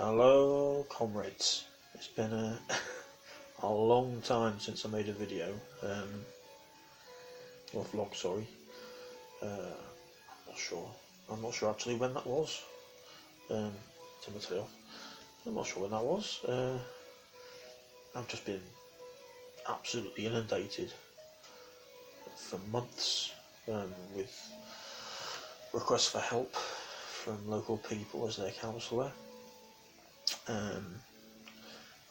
Hello comrades, it's been a long time since I made a video, or vlog, sorry. I'm not sure actually when that was, Timothy, I'm not sure when that was. I've just been absolutely inundated for months with requests for help from local people as their counsellor.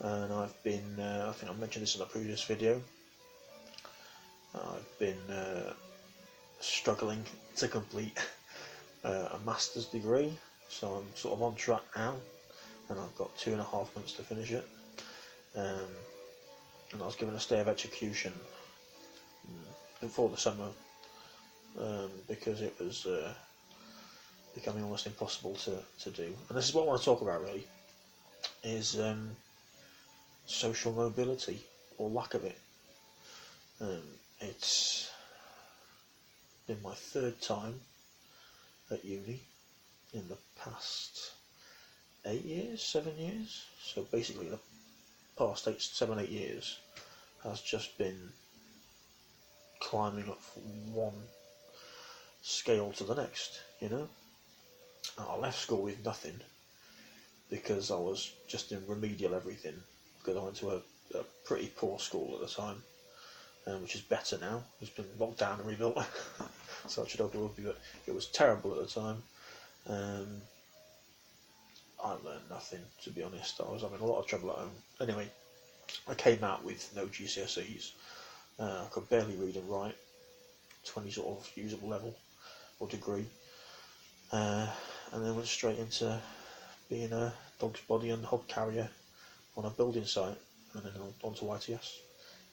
And I've been, I think I mentioned this in a previous video, I've been struggling to complete a master's degree, so I'm sort of on track now, and I've got 2.5 months to finish it. And I was given a stay of execution before the summer because it was becoming almost impossible to do. And this is what I want to talk about really, is social mobility, or lack of it. It's been my third time at uni in the past 7 years. So basically the past 7-8 years has just been climbing up from one scale to the next, you know. I left school with nothing because I was just in remedial everything, because I went to a pretty poor school at the time, which is better now. It's been locked down and rebuilt, so I should hope it will be, but it was terrible at the time. I learned nothing, to be honest. I was having a lot of trouble at home. Anyway, I came out with no GCSEs. I could barely read and write, 20 sort of usable level or degree, and then went straight into being a dog's body and hog carrier on a building site, and then on to YTS,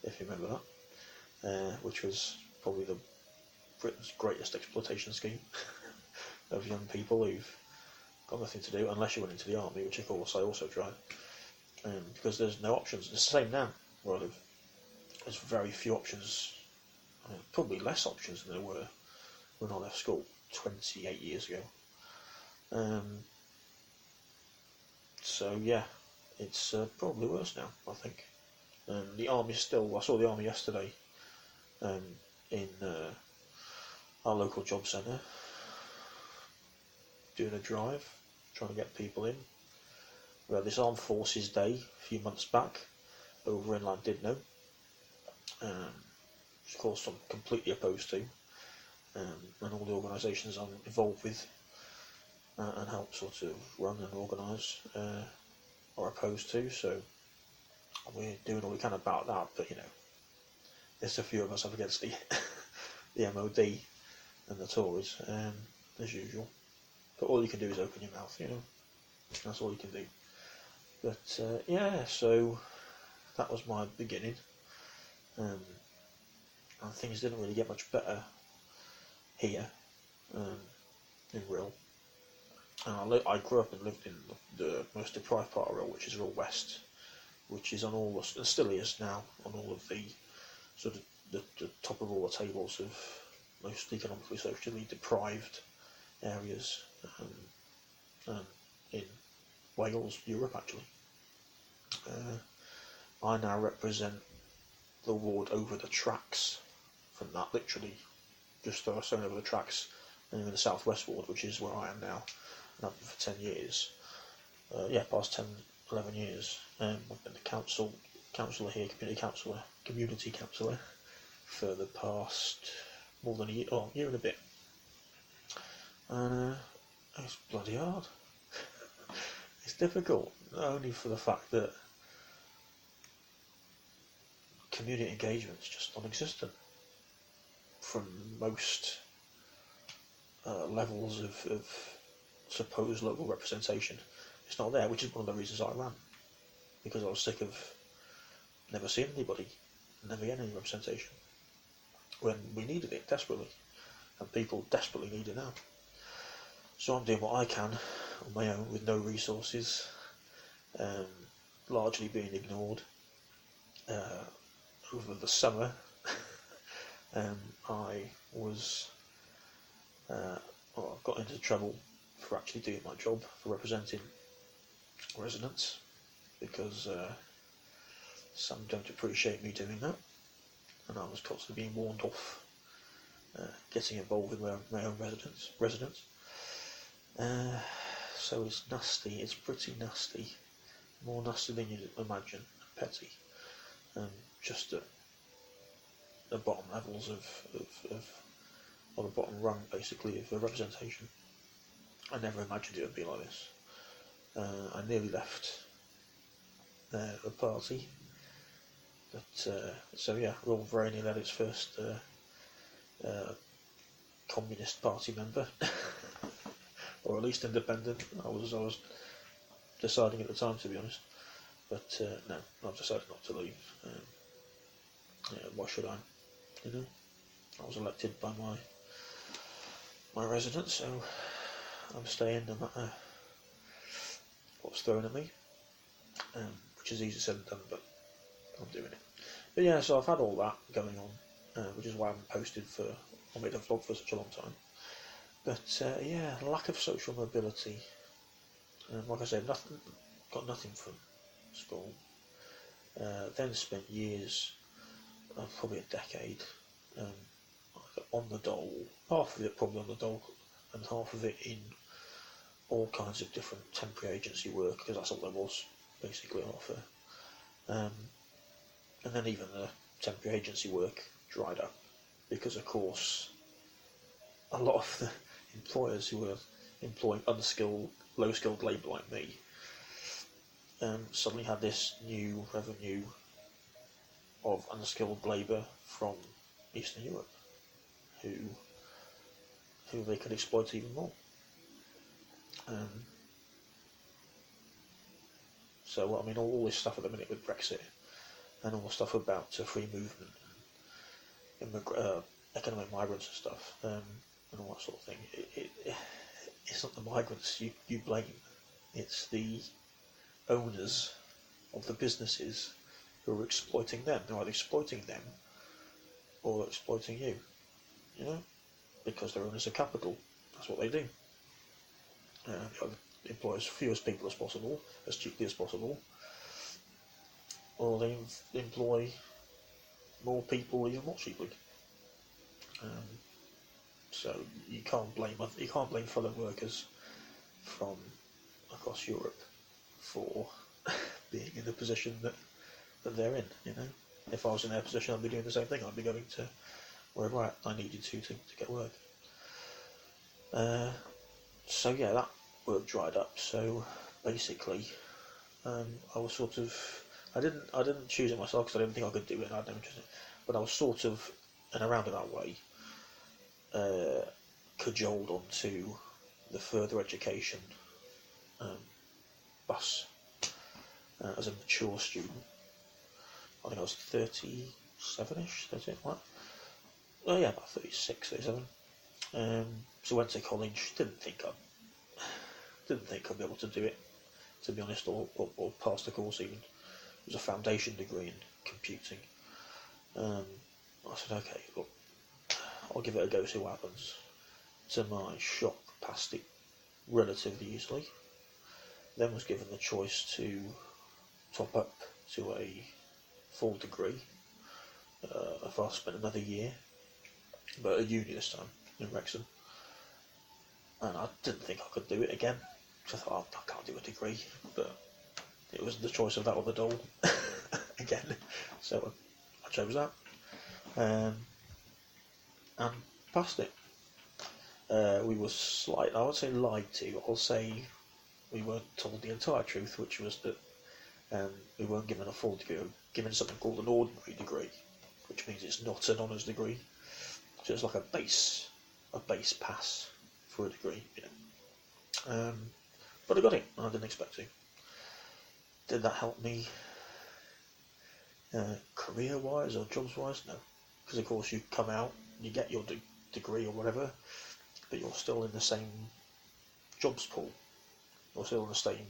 if you remember that, which was probably Britain's greatest exploitation scheme of young people who've got nothing to do unless you went into the army, which of course I also tried, because there's no options. It's the same now where I live. There's very few options. I mean, probably less options than there were when I left school 28 years ago. So yeah, it's probably worse now, I think. The army still, I saw the army yesterday in our local job centre, doing a drive, trying to get people in. We had this Armed Forces Day a few months back over in Llandudno, which of course I'm completely opposed to, and all the organisations I'm involved with and help sort of run and organise are opposed to, so we're doing all we can about that. But you know, there's a few of us up against the the MOD and the Tories, as usual. But all you can do is open your mouth, you know. That's all you can do. But yeah, so that was my beginning, and things didn't really get much better here in Rill. I grew up and lived in the most deprived part of Rill, which is Rill West, which is on all the, still is now, on all of the sort of the top of all the tables of most economically, socially deprived areas in Wales, Europe actually. I now represent the ward over the tracks from that, literally just over the tracks, and in the southwest ward, which is where I am now, and I've been for 10 years. Past 10-11 years. I've been the councillor here, community councillor for the past more than a year and a bit. And it's bloody hard. It's difficult, not only for the fact that community engagement is just non-existent from most levels of supposed local representation. It's not there, which is one of the reasons I ran, because I was sick of never seeing anybody, never getting any representation when we needed it desperately, and people desperately need it now. So I'm doing what I can on my own with no resources, largely being ignored. Over the summer, I got into trouble for actually doing my job, for representing residents, because some don't appreciate me doing that, and I was constantly being warned off getting involved with my own residents. So it's nasty, it's pretty nasty, more nasty than you'd imagine, petty, just at the bottom levels or the bottom rung, basically, of representation. I never imagined it would be like this. I nearly left the party, but so yeah, Royal Verani led its first Communist Party member, or at least independent. I was deciding at the time, to be honest, but no, I've decided not to leave. Yeah, why should I? You know, I was elected by my residents, so I'm staying no matter what's thrown at me, which is easier said than done, but I'm doing it. But yeah, so I've had all that going on, which is why I haven't posted or made a vlog for such a long time. But yeah, lack of social mobility. Like I said, got nothing from school. Then spent years, probably a decade, on the dole. Half of it probably on the dole, and half of it in all kinds of different temporary agency work, because that's all there was basically on offer. And then even the temporary agency work dried up, because of course a lot of the employers who were employing unskilled, low-skilled labour like me suddenly had this new revenue of unskilled labour from Eastern Europe, who they could exploit even more. So I mean, all this stuff at the minute with Brexit, and all the stuff about free movement, economic migrants and stuff, and all that sort of thing. It's not the migrants you blame. It's the owners of the businesses who are exploiting them. They're either exploiting them or exploiting you. You know, because they're owners of capital. That's what they do. They either employ as few as people as possible, as cheaply as possible, or they employ more people even more cheaply. So you can't blame fellow workers from across Europe for being in the position that they're in. You know, if I was in their position, I'd be doing the same thing. I'd be going to wherever I needed to get work. So yeah, that work dried up. So basically, I was sort of, I didn't choose it myself because I didn't think I could do it. I had no interest in it, but I was sort of, in a roundabout way, cajoled onto the further education bus as a mature student. I think I was 37ish, 38, like. Oh yeah, about 36, 37. So went to college. Didn't think I'd be able to do it, to be honest, or pass the course even. It was a foundation degree in computing. I said, okay, look, I'll give it a go, see what happens. To my shock, passed it relatively easily. Then was given the choice to top up to a full degree. If I spent another year, but at uni this time in Wrexham, and I didn't think I could do it again. So I thought, I can't do a degree, but it was the choice of that or the dole again. So I chose that, and passed it. We were I would say lied to. I'll say we weren't told the entire truth, which was that we weren't given a full degree. We were given something called an ordinary degree, which means it's not an honours degree. So it's like a base pass for a degree, you know. But I got it, and I didn't expect to. Did that help me career-wise or jobs-wise? No, because of course you come out, you get your degree or whatever, but you're still in the same jobs pool. You're still in the same,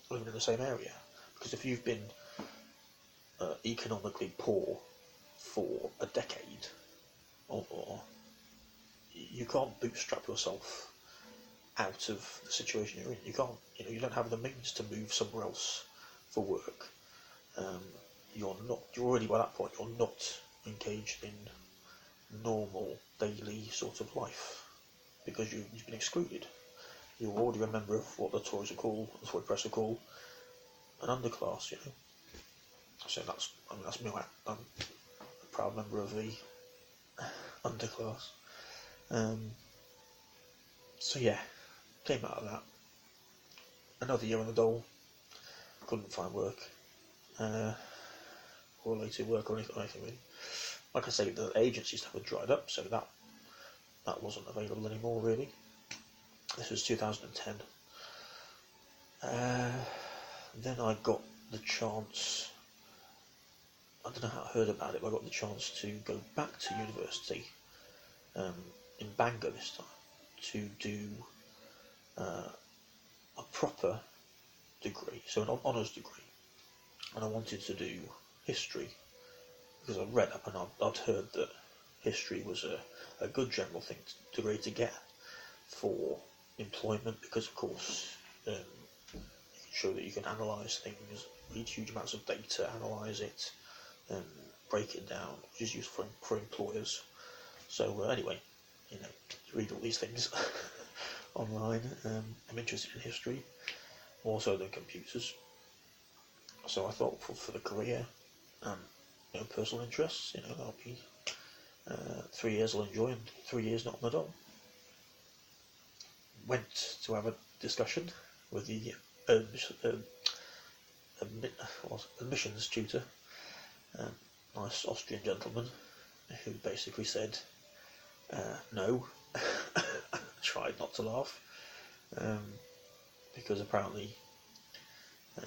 living in the same area. Because if you've been economically poor for a decade or more, you can't bootstrap yourself out of the situation you're in. You can't, you don't have the means to move somewhere else for work. You're already by that point, you're not engaged in normal daily sort of life because you've been excluded. You're already a member of what the Tories are called, the Tory press are called, an underclass, So that's me. I'm a proud member of the underclass. So yeah, came out of that. Another year on the dole. Couldn't find work, or related work or anything really. Like I say, the agency stuff had dried up, so that wasn't available anymore really. This was 2010. Then I got the chance. I don't know how I heard about it, but I got the chance to go back to university in Bangor this time to do a proper degree, so an honours degree, and I wanted to do history because I'd read up and I'd heard that history was a good general degree to get for employment because, of course, you can show that you can analyse things, read huge amounts of data, analyse it, and break it down, which is useful for employers. So anyway, read all these things online. I'm interested in history, more so than computers. So I thought for the career, personal interests, that'll be 3 years I'll enjoy and 3 years not on the dole. Went to have a discussion with the admissions tutor, nice Austrian gentleman, who basically said no. Tried not to laugh, because apparently, I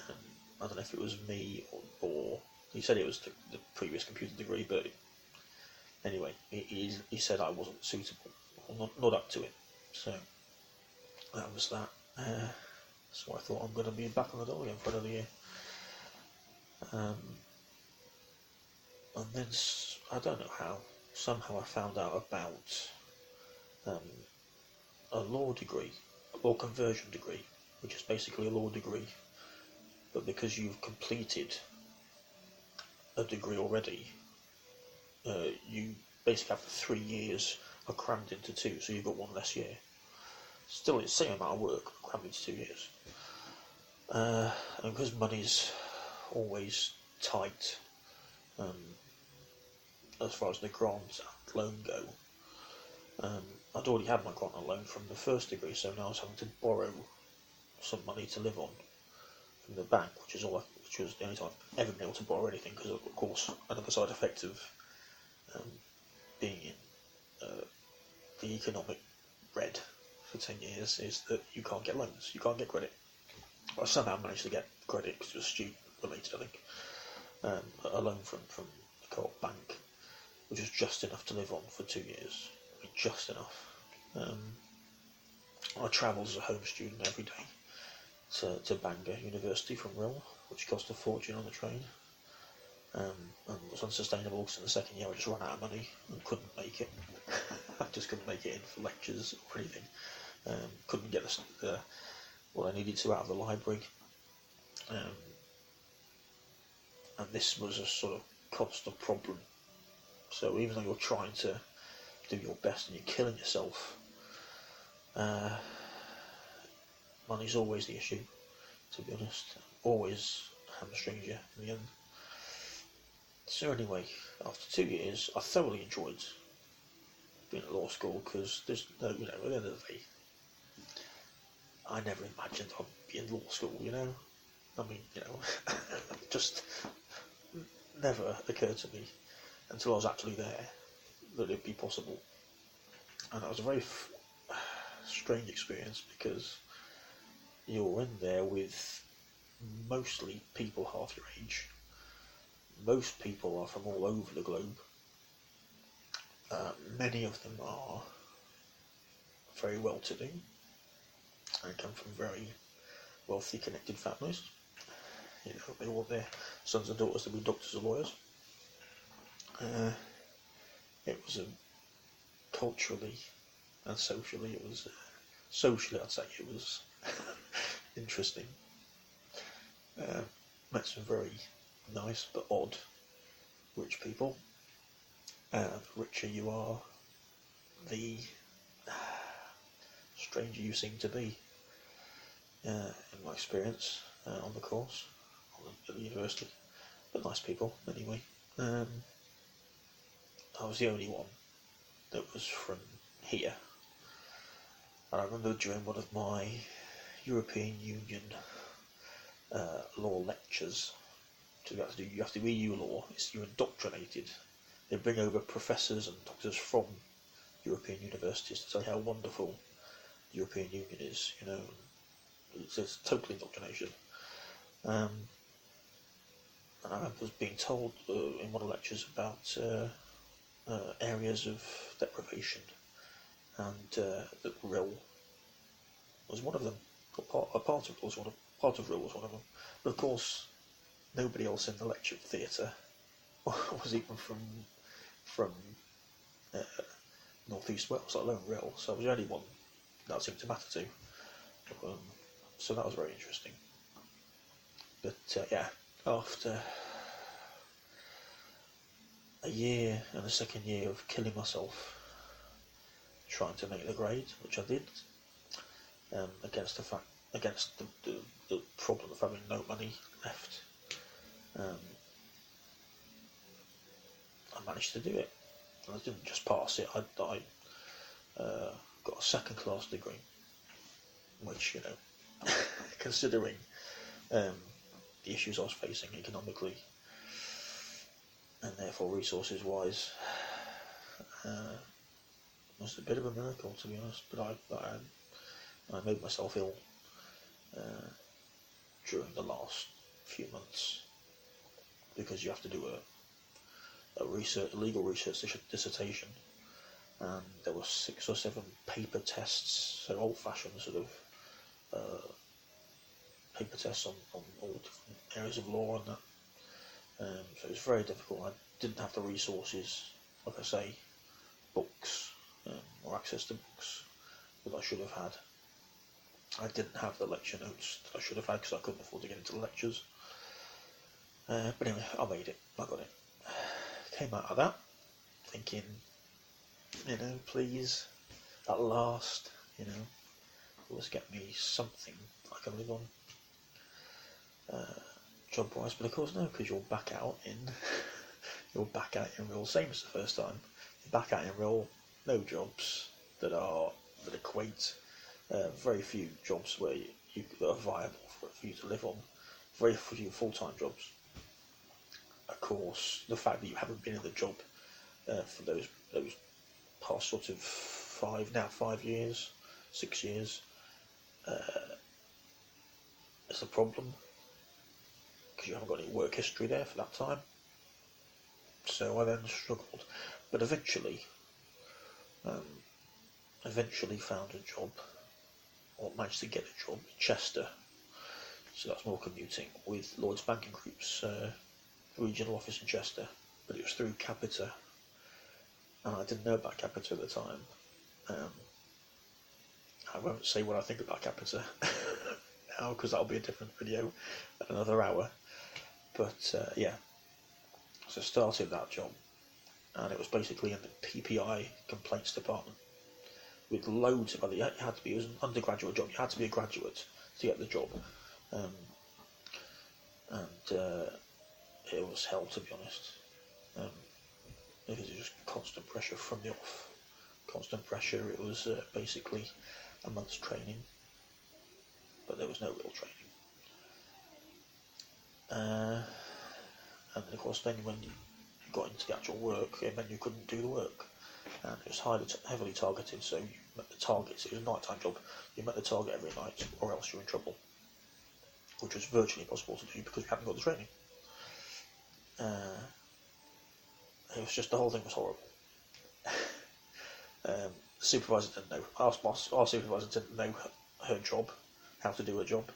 don't know if it was me or he said it was the previous computer degree, but anyway, he said I wasn't suitable, or not up to it, so that was that. So I thought I'm going to be back on the dole again for another year. And then, I don't know how, somehow I found out about a law degree, a law conversion degree, which is basically a law degree, but because you've completed a degree already, you basically have 3 years are crammed into 2, so you've got 1 less year. Still, it's the same amount of work, crammed into 2 years. And because money's always tight, as far as the grant and loan go, I'd already had my grant and loan from the first degree, so now I was having to borrow some money to live on from the bank, which was the only time I've ever been able to borrow anything, because of course another side effect of being in the economic red for 10 years is that you can't get loans, you can't get credit. I somehow managed to get credit because it was student related, I think, a loan from the Co-op bank, which was just enough to live on for 2 years. I mean, just enough. I travelled as a home student every day to Bangor University from Rill, which cost a fortune on the train, and was unsustainable because in the second year I just ran out of money and couldn't make it. I just couldn't make it in for lectures or anything. Couldn't get what I needed to out of the library. And this was a sort of constant problem. So even though you're trying to do your best and you're killing yourself, money's always the issue, to be honest. Always hamstrings you in the end. So anyway, after 2 years, I thoroughly enjoyed being at law school, because there's no, at the end of the day, I never imagined I'd be in law school, I mean, just never occurred to me until I was actually there that it'd be possible. And that was a very strange experience, because you're in there with mostly people half your age. Most people are from all over the globe. Many of them are very well-to-do and come from very wealthy, connected families. They want their sons and daughters to be doctors or lawyers. It was culturally and socially, it was socially I'd say it was interesting. Met some very nice but odd rich people. The richer you are, the stranger you seem to be, in my experience on the course, at the university. But nice people, anyway. I was the only one that was from here. And I remember during one of my European Union law lectures, you have to do EU law. You're indoctrinated. They bring over professors and doctors from European universities to tell you how wonderful the European Union is. You know, it's total indoctrination. And I remember being told in one of the lectures about areas of deprivation, and that Rill was one of them. A part of Rill was one of them. But of course, nobody else in the lecture theatre was even from North East Wales, let alone Rill. So I was the only one that seemed to matter to. So that was very interesting. But yeah, after a year and a second year of killing myself trying to make the grade, which I did, against the problem of having no money left, I managed to do it. And I didn't just pass it, I got a second-class degree, which, you know, considering the issues I was facing economically and therefore resources-wise, was a bit of a miracle, to be honest. But I made myself ill during the last few months, because you have to do a legal research dissertation, and there were 6 or 7 paper tests, so old-fashioned sort of paper tests on all different areas of law and that. So it was very difficult. I didn't have the resources, like I say, books, or access to books that I should have had. I didn't have the lecture notes that I should have had because I couldn't afford to get into the lectures. But anyway, I made it. I got it. Came out of that thinking, you know, please, at last, you know, let's get me something I can live on, job-wise. But of course, no, because you're back out in real, same as the first time. You're back out in real, no jobs that equate. Very few jobs where that are viable for you to live on. Very few full-time jobs. Of course, the fact that you haven't been in the job for those past sort of 5 years, 6 years, is a problem, because you haven't got any work history there for that time. So I then struggled, but eventually found a job, or managed to get a job in Chester. So that's more commuting, with Lloyds Banking Group's regional office in Chester, but it was through Capita, and I didn't know about Capita at the time. I won't say what I think about Capita now, because that'll be a different video at another hour. But yeah, so I started that job, and it was basically in the PPI complaints department, with loads of other. It was an undergraduate job. You had to be a graduate to get the job, and it was hell, to be honest, because it was constant pressure from the off. Constant pressure. It was basically a month's training, but there was no real training. And then, of course, then when you got into the actual work, it meant you couldn't do the work, and it was heavily targeted. So you met the targets. It was a night-time job. You met the target every night, or else you're in trouble, which was virtually impossible to do because you hadn't got the training. It was just, the whole thing was horrible. The supervisor didn't know. Our supervisor didn't know her job, how to do her job.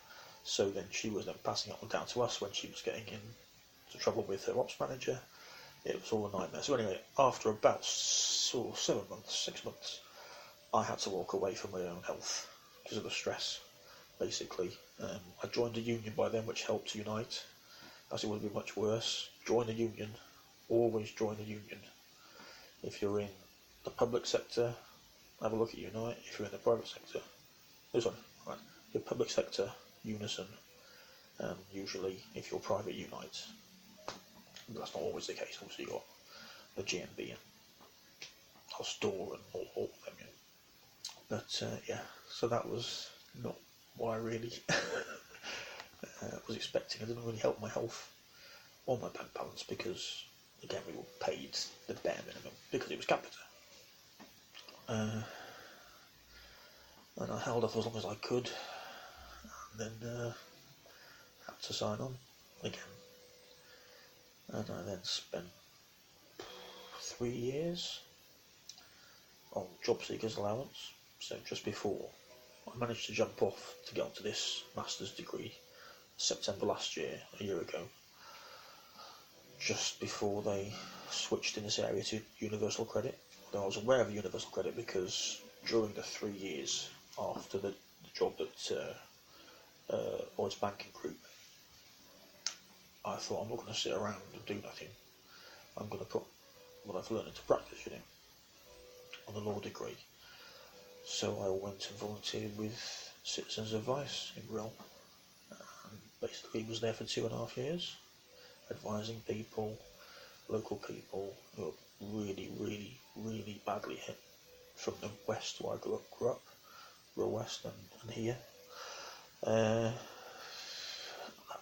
So then she was then passing it on down to us when she was getting into trouble with her ops manager. It was all a nightmare. So anyway, after about 6 months, I had to walk away from my own health. because of the stress, basically. I joined a union by then, which helped to unite, as it would be much worse. Join a union, always join a union. If you're in the public sector, have a look at Unite. If you're in the private sector, your public sector, Unison, usually if you're private, Unite. But that's not always the case. Obviously, you've got the GMB and Store and all of them. But yeah, so that was not what I really was expecting. It didn't really help my health or my bank balance because, again, we were paid the bare minimum because it was capita. And I held off as long as I could, and then had to sign on again. And I then spent 3 years on job seekers allowance. So just before I managed to jump off to get onto this master's degree, September last year, a year ago, just before they switched in this area to universal credit. Though I was aware of universal credit because during the 3 years after the job at Lloyds Banking Group, I thought, I'm not going to sit around and do nothing. I'm going to put what I've learned into practice, on the law degree. So I went and volunteered with Citizens Advice in Brill. Basically was there for 2.5 years, advising people, local people who are really, really, really badly hit from the west where I grew up, Brill West and here. That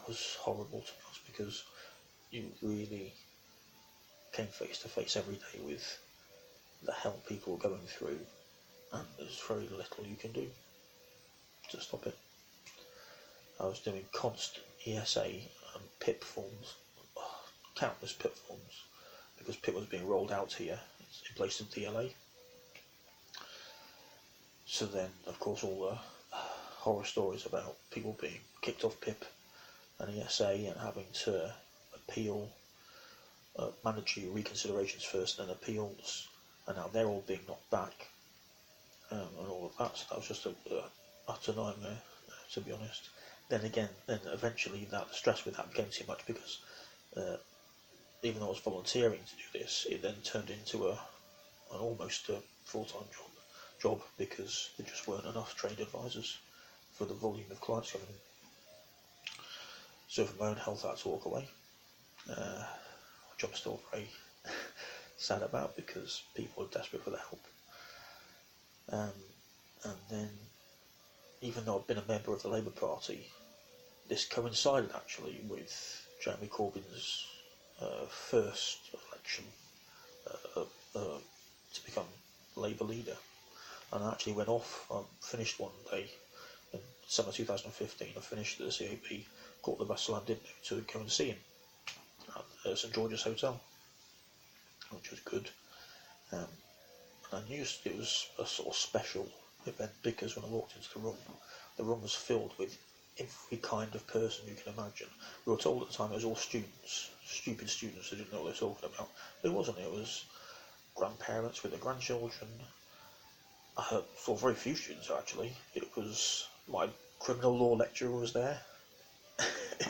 was horrible, to be honest, because you really came face to face every day with the hell people were going through, and there's very little you can do to stop it. I was doing constant ESA and PIP forms, countless PIP forms, because PIP was being rolled out here in place of DLA. So then, of course, all the horror stories about people being kicked off PIP and ESA and having to appeal, mandatory reconsiderations first, then appeals, and now they're all being knocked back, and all of that. So that was just a utter nightmare, to be honest. Then again, eventually the stress with that became too much because even though I was volunteering to do this, it then turned into an almost a full-time job because there just weren't enough trained advisors for the volume of clients coming in. So for my own health, I had to walk away, which I'm still very sad about because people are desperate for the help. And then, even though I've been a member of the Labour Party, this coincided actually with Jeremy Corbyn's first election to become Labour leader. And I actually went off, I finished one day in summer 2015, I finished at the CAB, caught the bus landing to go and see him at St George's Hotel, which was good. And I knew it was a sort of special event because when I walked into the room was filled with every kind of person you can imagine. We were told at the time it was all students, stupid students who didn't know what they were talking about. But it wasn't. It was grandparents with their grandchildren. I saw very few students actually. It was my criminal law lecturer was there,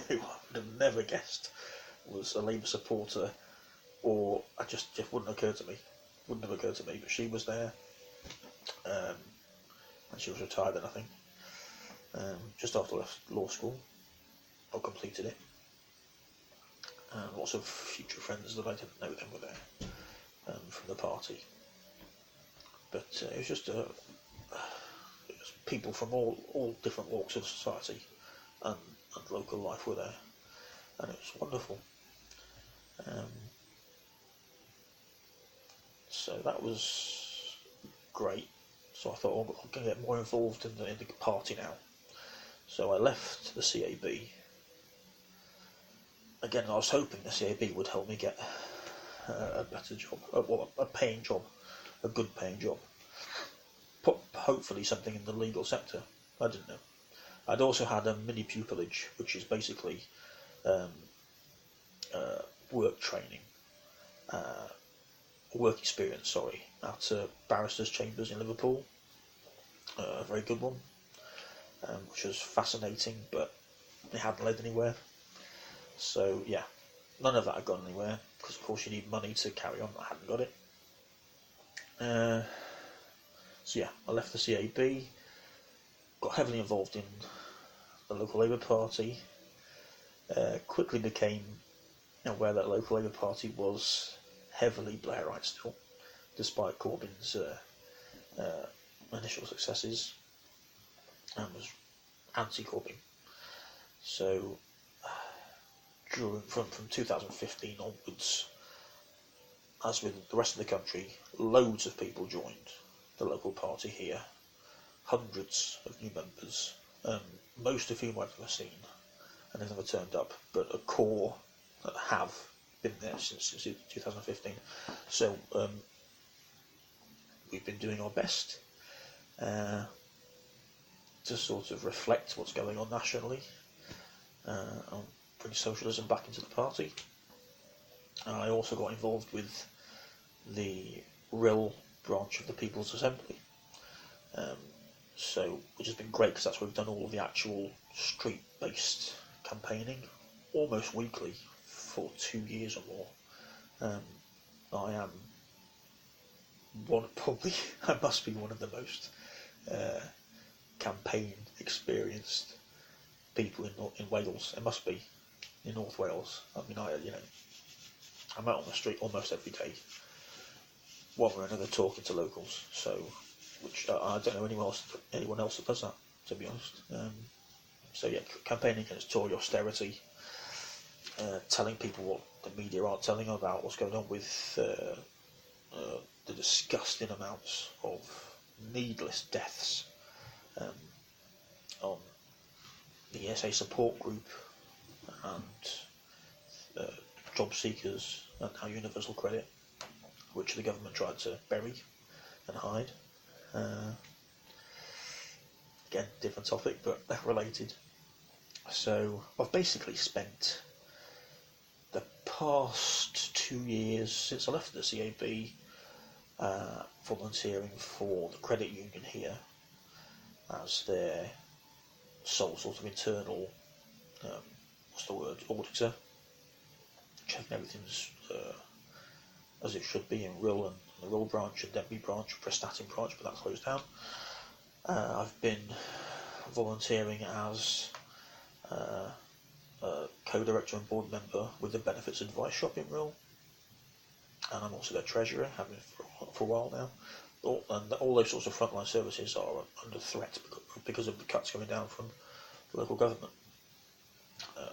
who I would have never guessed was a Labour supporter, or I just wouldn't occur to me. Wouldn't have occurred to me, but she was there, and she was retired then, I think. Just after I left law school, I completed it, and lots of future friends that I didn't know then were there from the party. But it was just it was people from all different walks of society and local life were there, and it was wonderful. So that was great. So I thought, I'm going to get more involved in the party now. So I left the CAB. Again, I was hoping the CAB would help me get a better job, a paying job, a good paying job. Hopefully something in the legal sector. I didn't know. I'd also had a mini pupillage, which is basically work training, work experience, at Barristers' Chambers in Liverpool. A very good one. which was fascinating, but it hadn't led anywhere. So yeah, none of that had gone anywhere, because of course you need money to carry on. I hadn't got it. So yeah, I left the CAB, got heavily involved in the local Labour Party, quickly became aware that the local Labour Party was heavily Blairite still, despite Corbyn's initial successes, and was anti-Corbyn. So from 2015 onwards, as with the rest of the country, loads of people joined the local party here, hundreds of new members, most of whom I've never seen and have never turned up, but a core that have been there since 2015. So we've been doing our best to sort of reflect what's going on nationally, and bring socialism back into the party. I also got involved with the RIL branch of the People's Assembly, which has been great, because that's where we've done all of the actual street-based campaigning, almost weekly for 2 years or more. I am I must be one of the most campaign experienced people in Wales. It must be in North Wales. I mean, I'm out on the street almost every day, one way or another, talking to locals. So, which I don't know anyone else that does that, to be honest. So yeah, campaigning against Tory austerity, telling people what the media aren't telling them about what's going on with the disgusting amounts of needless deaths on the SA support group and job seekers, and our universal credit, which the government tried to bury and hide. Again, different topic, but related. So I've basically spent the past 2 years since I left the CAB volunteering for the credit union here as their sole sort of internal, auditor, checking everything's as it should be in RIL and the RIL branch and Denby branch, Prestatyn branch, but that closed down. I've been volunteering as a co-director and board member with the Benefits Advice Shop in RIL, and I'm also their treasurer, have been for a while now. And all those sorts of frontline services are under threat because of the cuts coming down from the local government.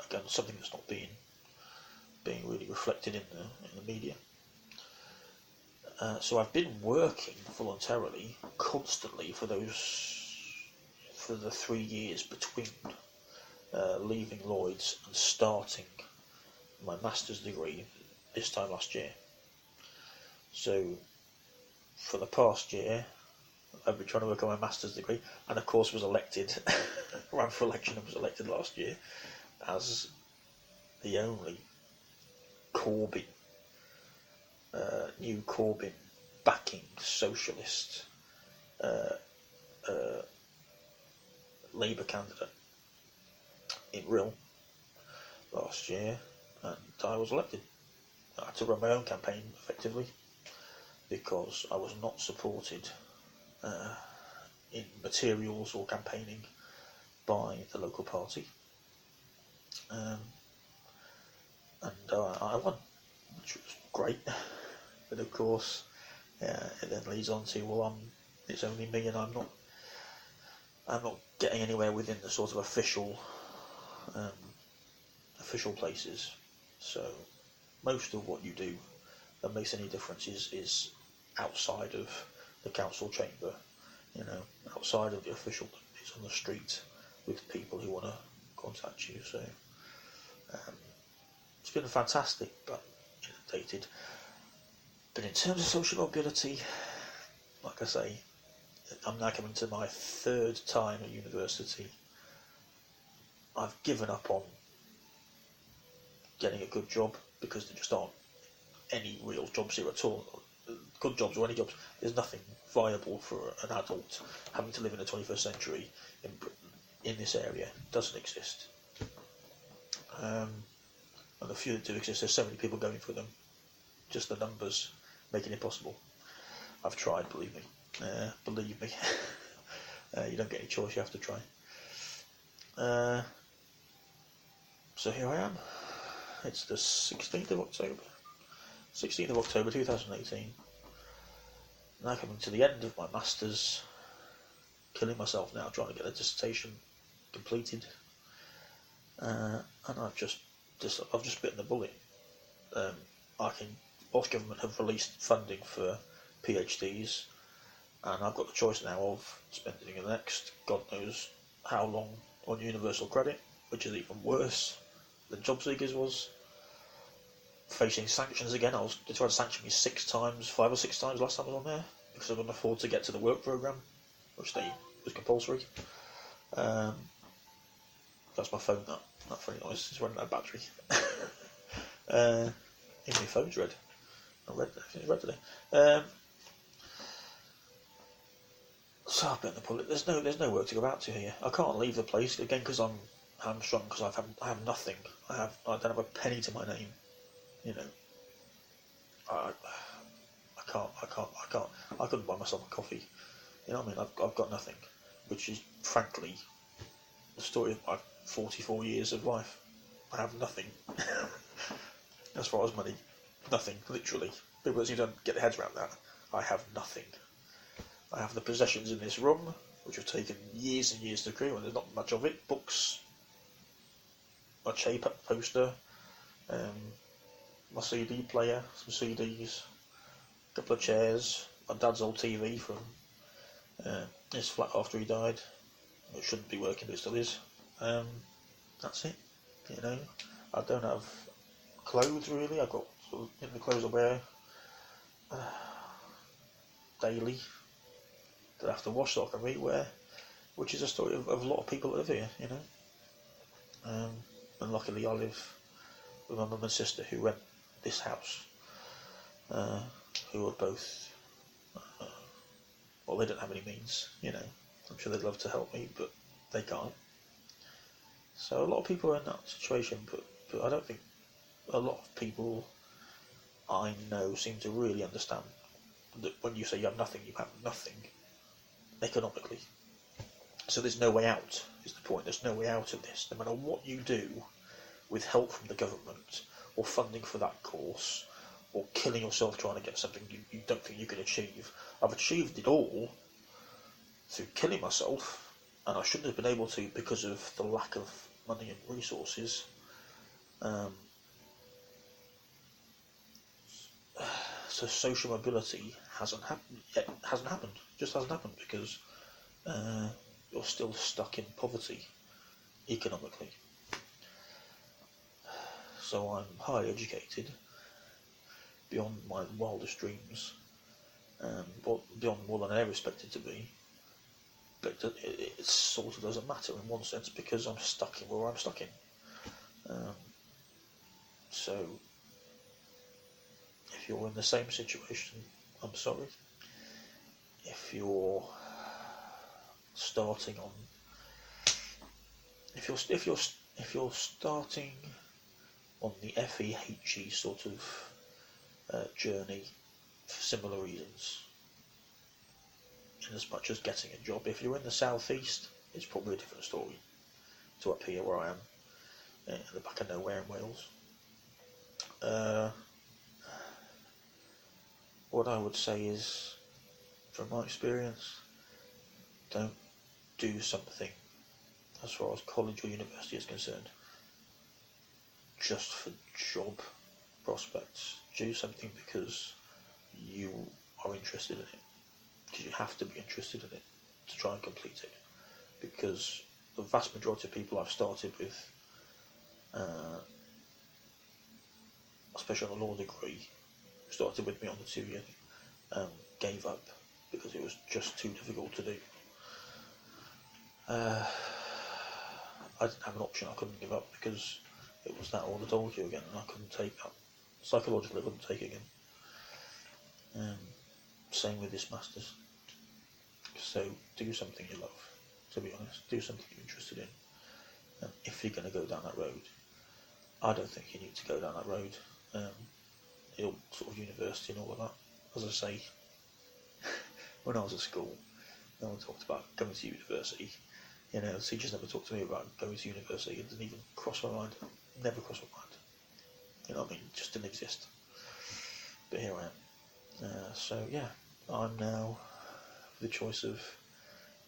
Again, something that's not being really reflected in the media. So I've been working voluntarily, constantly, for the 3 years between leaving Lloyd's and starting my master's degree this time last year. So for the past year, I've been trying to work on my master's degree, and of course was elected, ran for election and was elected last year as the only new Corbyn backing socialist Labour candidate in RIL last year, and I was elected. I had to run my own campaign effectively because I was not supported in materials or campaigning by the local party, and I won, which was great. But of course, it then leads on to, it's only me, and I'm not getting anywhere within the sort of official places. So most of what you do that makes any difference is outside of the council chamber, outside of the official duties on the street with people who want to contact you. So it's been fantastic, but inundated. But in terms of social mobility, like I say, I'm now coming to my 3rd time at university. I've given up on getting a good job because there just aren't any real jobs here at all. Good jobs or any jobs. There's nothing viable for an adult having to live in the 21st century in Britain in this area doesn't exist. And the few that do exist, there's so many people going for them. Just the numbers making it possible. I've tried, believe me. Believe me. You don't get any choice, you have to try. So here I am. It's the 16th of October. 16th of October 2018. Now coming to the end of my Masters. Killing myself now, trying to get a dissertation completed. And I've just bitten the bullet. Welsh Government have released funding for PhDs, and I've got the choice now of spending the next God knows how long on universal credit, which is even worse than job seekers was. Facing sanctions again. They tried to sanction me 5 or 6 times last time I was on there because I couldn't afford to get to the work programme, which was compulsory. That's my phone. That funny noise. It's running out of battery. Even my phone's red. Everything's red today. So I've bitten the bullet. There's no work to go out to here. I can't leave the place again because I'm hamstrung because I have nothing. I don't have a penny to my name. You know. I can't. I couldn't buy myself a coffee. You know what I mean? I've got nothing, which is frankly the story of my 44 years of life. I have nothing. As far as money, nothing, literally. People seem to get their heads around that. I have nothing. I have the possessions in this room, which have taken years and years to create, and there's not much of it. Books, my tape poster, my CD player, some CDs, a couple of chairs, my dad's old TV from his flat after he died. It shouldn't be working, but it still is. That's it. You know, I don't have clothes really. I've got the clothes I wear daily that I have to wash so I can rewear, which is a story of a lot of people that live here. You know, and luckily I live with my mum and sister who rent this house, who are both well, they don't have any means. You know, I'm sure they'd love to help me, but they can't. So a lot of people are in that situation, but I don't think a lot of people I know seem to really understand that when you say you have nothing, you have nothing economically. So there's no way out, is the point. There's no way out of this. No matter what you do with help from the government, or funding for that course, or killing yourself trying to get something you don't think you can achieve. I've achieved it all through killing myself, and I shouldn't have been able to because of the lack of money and resources. So social mobility hasn't happened yet. Hasn't happened. Just hasn't happened because you're still stuck in poverty economically. So I'm highly educated beyond my wildest dreams, beyond more than I ever expected to be. But it sort of doesn't matter in one sense because I'm stuck in where I'm stuck in. So if you're in the same situation, I'm sorry. If you're starting on, if you're starting on the FEHE sort of journey for similar reasons, in as much as getting a job, if you're in the southeast, it's probably a different story to up here where I am, in the back of nowhere in Wales. What I would say is, from my experience, don't do something as far as college or university is concerned just for job prospects. Do something because you are interested in it, because you have to be interested in it to try and complete it, because the vast majority of people I've started with, especially on the law degree, who started with me on the 2-year, gave up because it was just too difficult to do. I didn't have an option. I couldn't give up because it was that all I told you again, and I couldn't take that. Psychologically, I couldn't take it again. Same with this Masters. So do something you love. to be honest. Do something you're interested in. If you're going to go down that road, I don't think you need to go down that road. Sort of university and all of that. As I say, when I was at school, no one talked about going to university. You know, the teachers never talked to me about going to university. It didn't even cross my mind. Never crossed my mind. You know what I mean? It just didn't exist. But here I am. So yeah, I'm now the choice of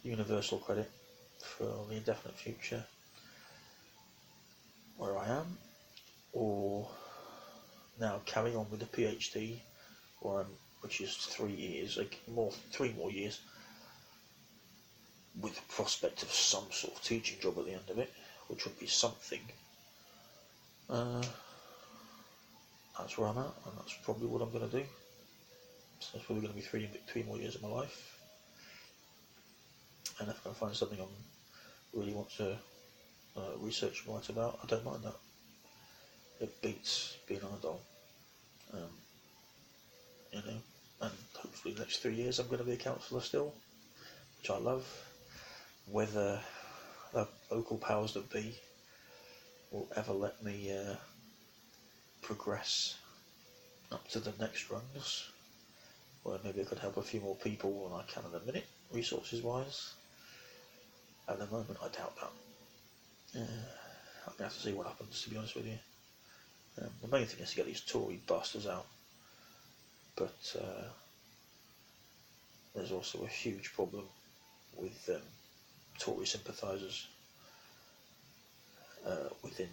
universal credit for the indefinite future where I am, or now carry on with the PhD, which is 3 years, 3 more years, with the prospect of some sort of teaching job at the end of it, which would be something. That's where I'm at, and that's probably what I'm going to do. So it's probably going to be three more years of my life. And if I can find something I really want to research and write about, I don't mind that. It beats being an adult. You know, and hopefully the next 3 years I'm going to be a counsellor still, which I love. Whether the local powers that be will ever let me progress up to the next rungs, where maybe I could help a few more people than I can at the minute, resources wise. At the moment, I doubt that. I'm going to have to see what happens, to be honest with you. The main thing is to get these Tory bastards out. But there's also a huge problem with Tory sympathisers within.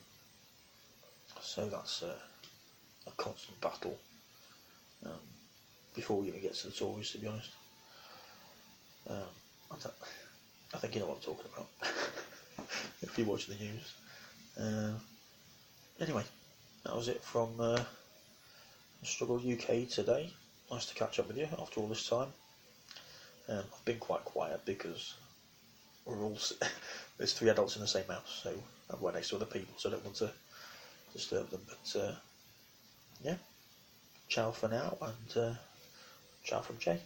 So that's a constant battle before we even get to the Tories, to be honest. I think you know what I'm talking about if you're watching the news. Anyway, that was it from Struggle UK today. Nice to catch up with you after all this time. I've been quite quiet because there's 3 adults in the same house, so I'm right next to other people, so I don't want to disturb them. But yeah, ciao for now, and ciao from Jay.